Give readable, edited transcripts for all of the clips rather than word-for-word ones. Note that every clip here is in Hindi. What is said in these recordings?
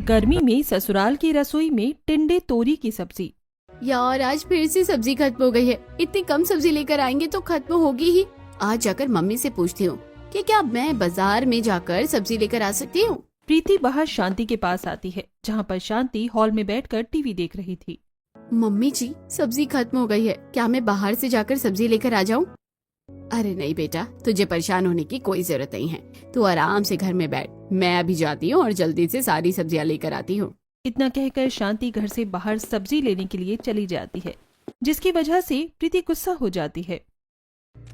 गर्मी में ससुराल की रसोई में टिंडे तोरी की सब्जी। यार आज फिर से सब्जी खत्म हो गई है। इतनी कम सब्जी लेकर आएंगे तो खत्म होगी ही। आज जाकर मम्मी से पूछती हूँ कि क्या मैं बाजार में जाकर सब्जी लेकर आ सकती हूँ। प्रीति बाहर शांति के पास आती है, जहाँ पर शांति हॉल में बैठकर टीवी देख रही थी। मम्मी जी, सब्जी खत्म हो गई है, क्या मैं बाहर से जाकर सब्जी लेकर आ जाऊँ? अरे नहीं बेटा, तुझे परेशान होने की कोई जरूरत नहीं है। तू आराम से घर में बैठ, मैं अभी जाती हूँ और जल्दी से सारी सब्जियाँ लेकर आती हूँ। इतना कहकर शांति घर से बाहर सब्जी लेने के लिए चली जाती है, जिसकी वजह से प्रीति गुस्सा हो जाती है।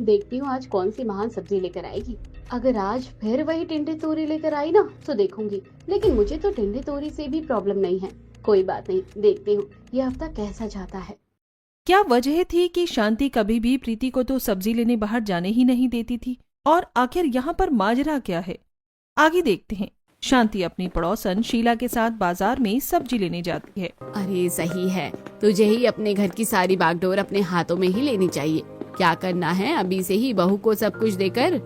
देखती हूँ आज कौन सी महान सब्जी लेकर आएगी। अगर आज फिर वही टिंडे तोरी लेकर आई ना तो देखूंगी। लेकिन मुझे तो टिंडे तोरी से भी प्रॉब्लम नहीं है। कोई बात नहीं, देखती हूँ ये हफ्ता कैसा जाता है। क्या वजह थी कि शांति कभी भी प्रीति को तो सब्जी लेने बाहर जाने ही नहीं देती थी, और आखिर यहाँ पर माजरा क्या है? आगे देखते हैं। शांति अपनी पड़ोसन शीला के साथ बाजार में सब्जी लेने जाती है। अरे सही है, तुझे ही अपने घर की सारी बागडोर अपने हाथों में ही लेनी चाहिए। क्या करना है अभी से ही बहू को सब कुछ देकर।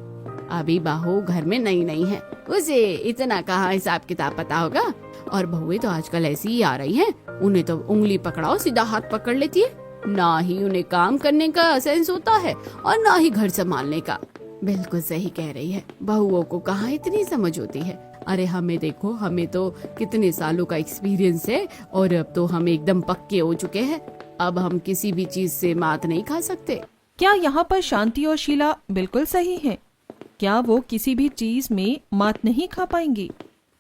अभी बहू घर में नई नहीं है, उसे इतना कहाँ हिसाब किताब पता होगा। और बहुएं तो आजकल ऐसी ही आ रही हैं, उन्हें तो उंगली पकड़ाओ सीधा हाथ पकड़ लेती है। ना ही उन्हें काम करने का सेंस होता है और ना ही घर संभालने का। बिल्कुल सही कह रही है, बहुओं को कहाँ इतनी समझ होती है। अरे हमें देखो, हमें तो कितने सालों का एक्सपीरियंस है और अब तो हम एकदम पक्के हो चुके हैं। अब हम किसी भी चीज से मात नहीं खा सकते। क्या यहाँ पर शांति और शीला बिल्कुल सही हैं? क्या वो किसी भी चीज में मात नहीं खा पाएंगी?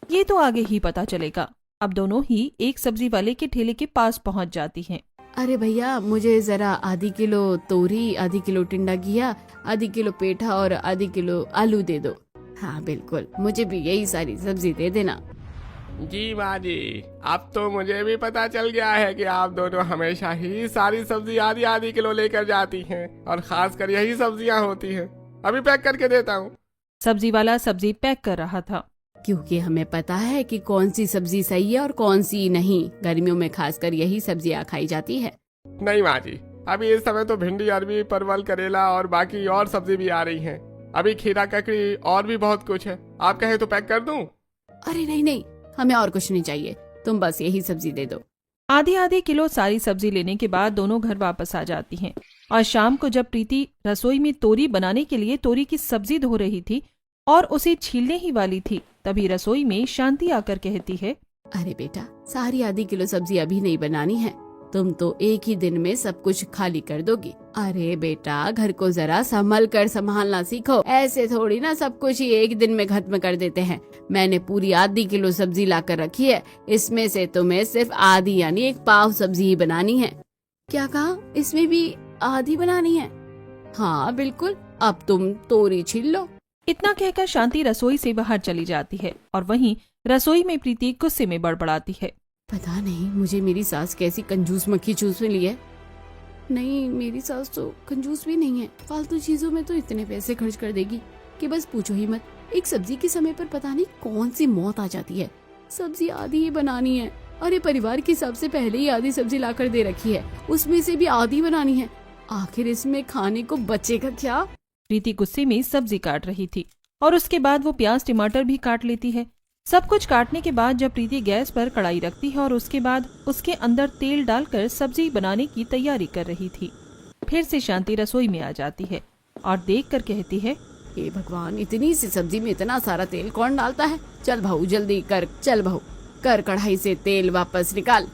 ये तो आगे ही पता चलेगा। अब दोनों ही एक सब्जी वाले के ठेले के पास पहुँच जाती हैं। अरे भैया, मुझे जरा आधी किलो तोरी, आधी किलो टिंडा घिया, आधी किलो पेठा और आधी किलो आलू दे दो। हाँ बिल्कुल, मुझे भी यही सारी सब्जी दे देना। जी माँ जी, अब तो मुझे भी पता चल गया है कि आप दोनों हमेशा ही सारी सब्जी आधी आधी किलो लेकर जाती हैं और खासकर यही सब्जियाँ होती हैं। अभी पैक करके देता हूँ। सब्जी वाला सब्जी पैक कर रहा था। क्योंकि हमें पता है कि कौन सी सब्जी सही है और कौन सी नहीं। गर्मियों में खासकर यही सब्जियाँ खाई जाती है। नहीं माँ जी, अभी इस समय तो भिंडी, अरबी, परवल, करेला और बाकी और सब्जी भी आ रही हैं। अभी खीरा, ककड़ी और भी बहुत कुछ है। आप कहे तो पैक कर दूं? अरे नहीं नहीं, हमें और कुछ नहीं चाहिए, तुम बस यही सब्जी दे दो। आधी आधी किलो सारी सब्जी लेने के बाद दोनों घर वापस आ जाती हैं। और शाम को जब प्रीति रसोई में तोरी बनाने के लिए तोरी की सब्जी धो रही थी और उसे छीलने ही वाली थी, तभी रसोई में शांति आकर कहती है, अरे बेटा, सारी आधी किलो सब्जी अभी नहीं बनानी है, तुम तो एक ही दिन में सब कुछ खाली कर दोगी। अरे बेटा, घर को जरा संभल कर संभालना सीखो। ऐसे थोड़ी ना सब कुछ ही एक दिन में खत्म कर देते हैं। मैंने पूरी आधी किलो सब्जी लाकर रखी है, इसमें से तुम्हें सिर्फ आधी यानी एक पाव सब्जी ही बनानी है। क्या कहा? इसमें भी आधी बनानी है? हाँ बिल्कुल, अब तुम तोरी छील लो। इतना कहकर शांति रसोई से बाहर चली जाती है और वहीं रसोई में प्रीति गुस्से में बड़बड़ाती है। पता नहीं मुझे मेरी सास कैसी कंजूस मक्खी चूस में ली है। नहीं, मेरी सास तो कंजूस भी नहीं है, फालतू चीजों में तो इतने पैसे खर्च कर देगी कि बस पूछो ही मत। एक सब्जी के समय पर पता नहीं कौन सी मौत आ जाती है। सब्जी आधी ही बनानी है। अरे परिवार के हिसाब से पहले ही आधी सब्जी लाकर दे रखी है, उसमें से भी आधी बनानी है। आखिर इसमें खाने को बचेगा क्या? प्रीति गुस्से में सब्जी काट रही थी और उसके बाद वो प्याज टमाटर भी काट लेती है। सब कुछ काटने के बाद जब प्रीति गैस पर कढ़ाई रखती है और उसके बाद उसके अंदर तेल डालकर सब्जी बनाने की तैयारी कर रही थी, फिर से शांति रसोई में आ जाती है और देखकर कहती है, हे भगवान, इतनी सी सब्जी में इतना सारा तेल कौन डालता है? चल बहू जल्दी कर, चल बहू कर, कढ़ाई से तेल वापस निकाल।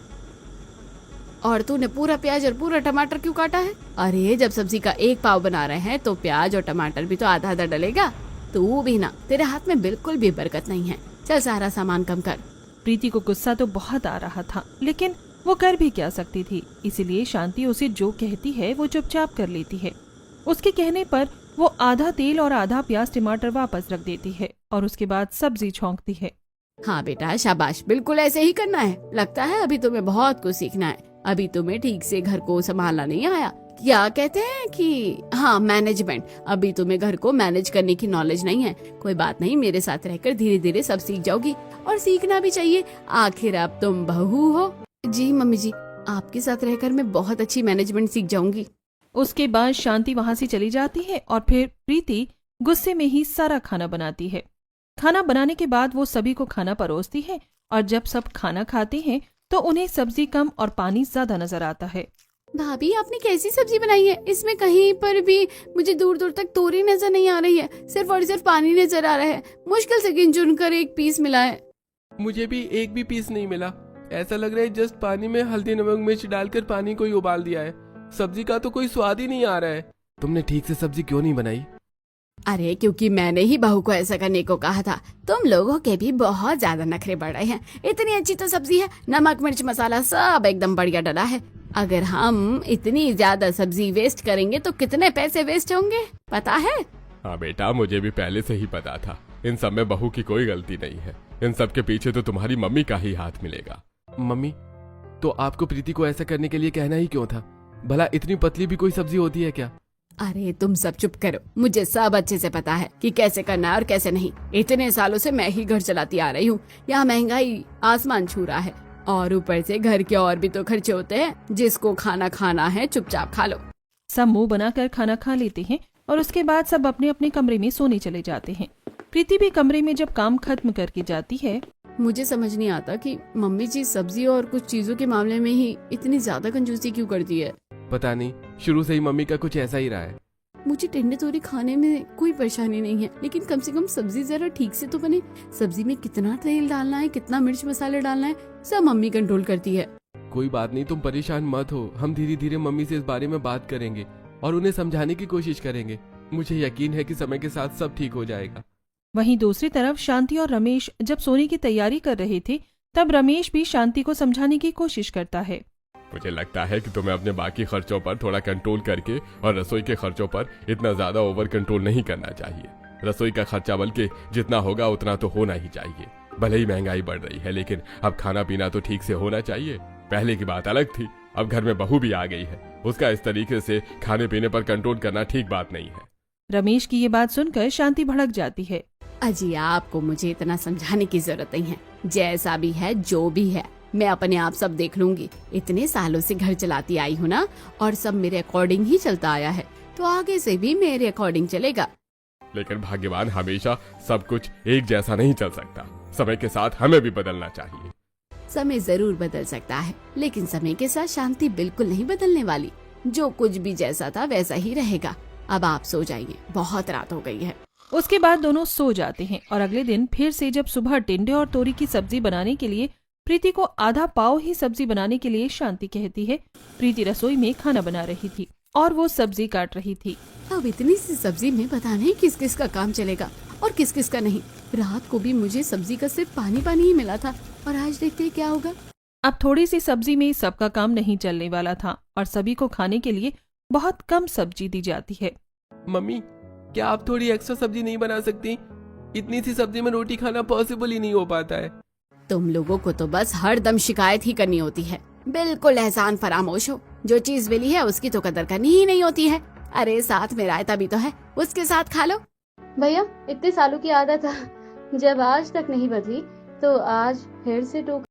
और तूने पूरा प्याज और पूरा टमाटर क्यों काटा है? अरे जब सब्जी का एक पाव बना रहे हैं तो प्याज और टमाटर भी तो आधा आधा डलेगा। तू भी ना, तेरे हाथ में बिल्कुल भी बरकत नहीं है। चल सारा सामान कम कर। प्रीति को गुस्सा तो बहुत आ रहा था, लेकिन वो कर भी क्या सकती थी, इसीलिए शांति उसे जो कहती है वो चुपचाप कर लेती है। उसके कहने पर वो आधा तेल और आधा प्याज टमाटर वापस रख देती है और उसके बाद सब्जी छौंकती है। हाँ बेटा शाबाश, बिल्कुल ऐसे ही करना है। लगता है अभी तुम्हें बहुत कुछ सीखना है। अभी तुम्हें ठीक से घर को संभालना नहीं आया। क्या कहते हैं कि हाँ, मैनेजमेंट। अभी तुम्हें घर को मैनेज करने की नॉलेज नहीं है। कोई बात नहीं, मेरे साथ रहकर धीरे धीरे सब सीख जाओगी और सीखना भी चाहिए, आखिर अब तुम बहू हो। जी मम्मी जी, आपके साथ रहकर मैं बहुत अच्छी मैनेजमेंट सीख जाऊंगी। उसके बाद शांति वहाँ से चली जाती है और फिर प्रीति गुस्से में ही सारा खाना बनाती है। खाना बनाने के बाद वो सभी को खाना परोसती है और जब सब खाना खाते हैं तो उन्हें सब्जी कम और पानी ज्यादा नजर आता है। भाभी आपने कैसी सब्जी बनाई है? इसमें कहीं पर भी मुझे दूर दूर तक तोरी नजर नहीं आ रही है, सिर्फ और सिर्फ पानी नजर आ रहा है। मुश्किल से गिन चुन कर एक पीस मिला है। मुझे भी एक भी पीस नहीं मिला। ऐसा लग रहा है जस्ट पानी में हल्दी नमक मिर्च डालकर पानी को ही उबाल दिया है। सब्जी का तो कोई स्वाद ही नहीं आ रहा है। तुमने ठीक से सब्जी क्यों नहीं बनाई? अरे क्योंकि मैंने ही बहू को ऐसा करने को कहा था। तुम लोगों के भी बहुत ज्यादा नखरे बढ़ रहे हैं। इतनी अच्छी तो सब्जी है, नमक मिर्च मसाला सब एकदम बढ़िया डला है। अगर हम इतनी ज्यादा सब्जी वेस्ट करेंगे तो कितने पैसे वेस्ट होंगे पता है? हाँ बेटा, मुझे भी पहले से ही पता था। इन सब में बहू की कोई गलती नहीं है। इन सब के पीछे तो तुम्हारी मम्मी का ही हाथ मिलेगा। मम्मी, तो आपको प्रीति को ऐसा करने के लिए कहना ही क्यों था? भला इतनी पतली भी कोई सब्जी होती है क्या? अरे तुम सब चुप करो, मुझे सब अच्छे से पता है कि कैसे करना है और कैसे नहीं। इतने सालों से मैं ही घर चलाती आ रही हूँ। यहाँ महंगाई आसमान छू रहा है और ऊपर से घर के और भी तो खर्चे होते हैं। जिसको खाना खाना है चुपचाप खा लो। सब मुंह बनाकर खाना खा लेते हैं और उसके बाद सब अपने अपने कमरे में सोने चले जाते हैं। प्रीति भी कमरे में जब काम खत्म करके जाती है। मुझे समझ नहीं आता कि मम्मी जी सब्जी और कुछ चीजों के मामले में ही इतनी ज्यादा कंजूसी क्यों करती है। पता नहीं, शुरू से ही मम्मी का कुछ ऐसा ही रहा है। मुझे टिंडे तोरी खाने में कोई परेशानी नहीं है, लेकिन कम से कम सब्जी जरा ठीक से तो बने। सब्जी में कितना तेल डालना है, कितना मिर्च मसाले डालना है, सब मम्मी कंट्रोल करती है। कोई बात नहीं, तुम परेशान मत हो। हम धीरे धीरे मम्मी से इस बारे में बात करेंगे और उन्हें समझाने की कोशिश करेंगे। मुझे यकीन है कि समय के साथ सब ठीक हो जाएगा। वहीं दूसरी तरफ शांति और रमेश जब सोने की तैयारी कर रहे थे तब रमेश भी शांति को समझाने की कोशिश करता है। मुझे लगता है कि तुम्हें अपने बाकी खर्चों पर थोड़ा कंट्रोल करके और रसोई के खर्चों पर इतना ज्यादा ओवर कंट्रोल नहीं करना चाहिए। रसोई का खर्चा बल्कि जितना होगा उतना तो होना ही चाहिए। भले ही महंगाई बढ़ रही है, लेकिन अब खाना पीना तो ठीक से होना चाहिए। पहले की बात अलग थी, अब घर में बहू भी आ गई है। उसका इस तरीके से खाने पीने पर कंट्रोल करना ठीक बात नहीं है। रमेश की ये बात सुनकर शांति भड़क जाती है। अजी आपको मुझे इतना समझाने की जरूरत नहीं है। जैसा भी है जो भी है मैं अपने आप सब देख लूंगी। इतने सालों से घर चलाती आई हूँ ना, और सब मेरे अकॉर्डिंग ही चलता आया है, तो आगे से भी मेरे अकॉर्डिंग चलेगा। लेकिन भाग्यवान हमेशा सब कुछ एक जैसा नहीं चल सकता। समय के साथ हमें भी बदलना चाहिए। समय जरूर बदल सकता है, लेकिन समय के साथ शांति बिल्कुल नहीं बदलने वाली। जो कुछ भी जैसा था वैसा ही रहेगा। अब आप सो जाइए, बहुत रात हो गई है। उसके बाद दोनों सो जाते हैं और अगले दिन फिर से जब सुबह टिंडे और तोरी की सब्जी बनाने के लिए प्रीति को आधा पाव ही सब्जी बनाने के लिए शांति कहती है। प्रीति रसोई में खाना बना रही थी और वो सब्जी काट रही थी। अब इतनी सी सब्जी में पता नहीं किस किस का काम चलेगा और किस किस का नहीं। रात को भी मुझे सब्जी का सिर्फ पानी पानी ही मिला था, और आज देखते हैं क्या होगा। अब थोड़ी सी सब्जी में सबका काम नहीं चलने वाला था और सभी को खाने के लिए बहुत कम सब्जी दी जाती है। मम्मी, क्या आप थोड़ी एक्स्ट्रा सब्जी नहीं बना सकती? इतनी सी सब्जी में रोटी खाना पॉसिबल ही नहीं हो पाता है। तुम लोगों को तो बस हर दम शिकायत ही करनी होती है। बिल्कुल एहसान फरामोश हो। जो चीज मिली है उसकी तो कदर करनी ही नहीं होती है। अरे साथ में रायता भी तो है, उसके साथ खा लो। भैया इतने सालों की आदत है, जब आज तक नहीं बदली तो आज फिर से टोक